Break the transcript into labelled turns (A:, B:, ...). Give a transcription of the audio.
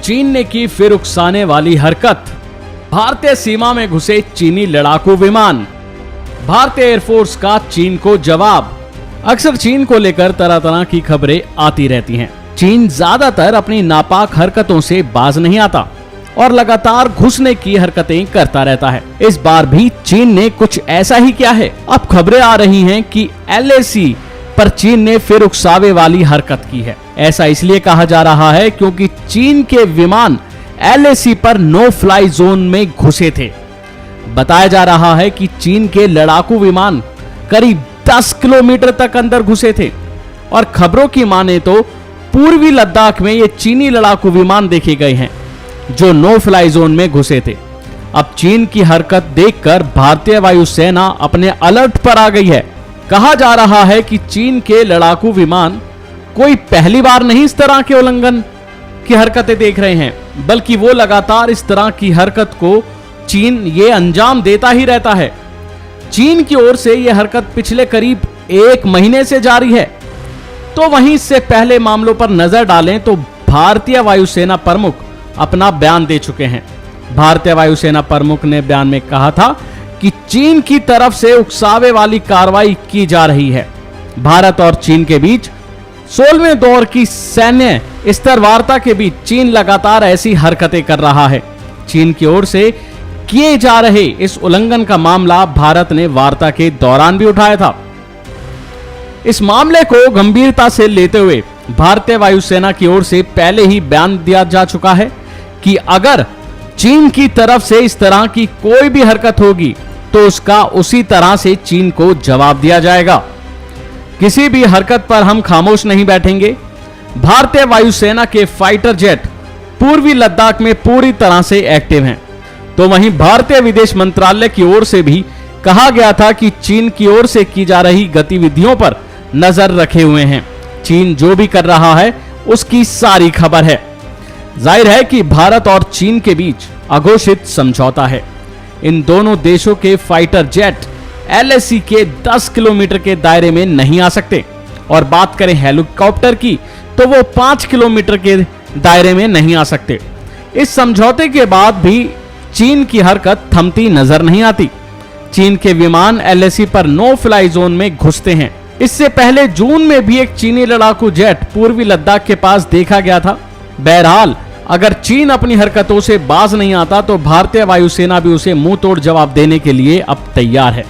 A: चीन ने की फिर उकसाने वाली हरकत। भारतीय सीमा में घुसे चीनी लड़ाकू विमान। भारतीय एयरफोर्स का चीन को जवाब। अक्सर चीन को लेकर तरह तरह की खबरें आती रहती हैं। चीन ज्यादातर अपनी नापाक हरकतों से बाज नहीं आता और लगातार घुसने की हरकतें करता रहता है। इस बार भी चीन ने कुछ ऐसा ही किया है। अब खबरें आ रही हैं कि LAC पर चीन ने फिर उकसावे वाली हरकत की है। ऐसा इसलिए कहा जा रहा है क्योंकि चीन के विमान LAC पर नो फ्लाई जोन में घुसे थे। बताया जा रहा है कि चीन के लड़ाकू विमान करीब 10 किलोमीटर तक अंदर घुसे थे और खबरों की माने तो पूर्वी लद्दाख में ये चीनी लड़ाकू विमान देखे गए हैं जो नो फ्लाई जोन में घुसे थे। अब चीन की हरकत देखकर भारतीय वायुसेना अपने अलर्ट पर आ गई है। कहा जा रहा है कि चीन के लड़ाकू विमान कोई पहली बार नहीं इस तरह के उल्लंघन की हरकतें देख रहे हैं, बल्कि वो लगातार इस तरह की हरकत को चीन ये अंजाम देता ही रहता है। चीन की ओर से यह हरकत पिछले करीब 1 महीने से जारी है। तो वहीं इससे पहले मामलों पर नजर डालें तो भारतीय वायुसेना प्रमुख अपना बयान दे चुके हैं। भारतीय वायुसेना प्रमुख ने बयान में कहा था कि चीन की तरफ से उकसावे वाली कार्रवाई की जा रही है। भारत और चीन के बीच 16वें दौर की सैन्य स्तर वार्ता के बीच चीन लगातार ऐसी हरकतें कर रहा है। चीन की ओर से किए जा रहे इस उल्लंघन का मामला भारत ने वार्ता के दौरान भी उठाया था। इस मामले को गंभीरता से लेते हुए भारतीय वायुसेना की ओर से पहले ही बयान दिया जा चुका है कि अगर चीन की तरफ से इस तरह की कोई भी हरकत होगी तो उसका उसी तरह से चीन को जवाब दिया जाएगा। किसी भी हरकत पर हम खामोश नहीं बैठेंगे। भारतीय वायुसेना के फाइटर जेट पूर्वी लद्दाख में पूरी तरह से एक्टिव हैं। तो वहीं भारतीय विदेश मंत्रालय की ओर से भी कहा गया था कि चीन की ओर से की जा रही गतिविधियों पर नजर रखे हुए हैं। चीन जो भी कर रहा है उसकी सारी खबर है। जाहिर है कि भारत और चीन के बीच अघोषित समझौता है। इन दोनों देशों के फाइटर जेट LAC के 10 किलोमीटर के दायरे में नहीं आ सकते और बात करें हेलीकॉप्टर की तो वो 5 किलोमीटर के दायरे में नहीं आ सकते। इस समझौते के बाद भी चीन की हरकत थमती नजर नहीं आती। चीन के विमान LAC पर नो फ्लाई जोन में घुसते हैं। इससे पहले जून में भी एक चीनी लड़ाकू जेट पूर्वी लद्दाख के पास देखा गया था। बहरहाल अगर चीन अपनी हरकतों से बाज नहीं आता तो भारतीय वायुसेना भी उसे मुंह तोड़ जवाब देने के लिए अब तैयार है।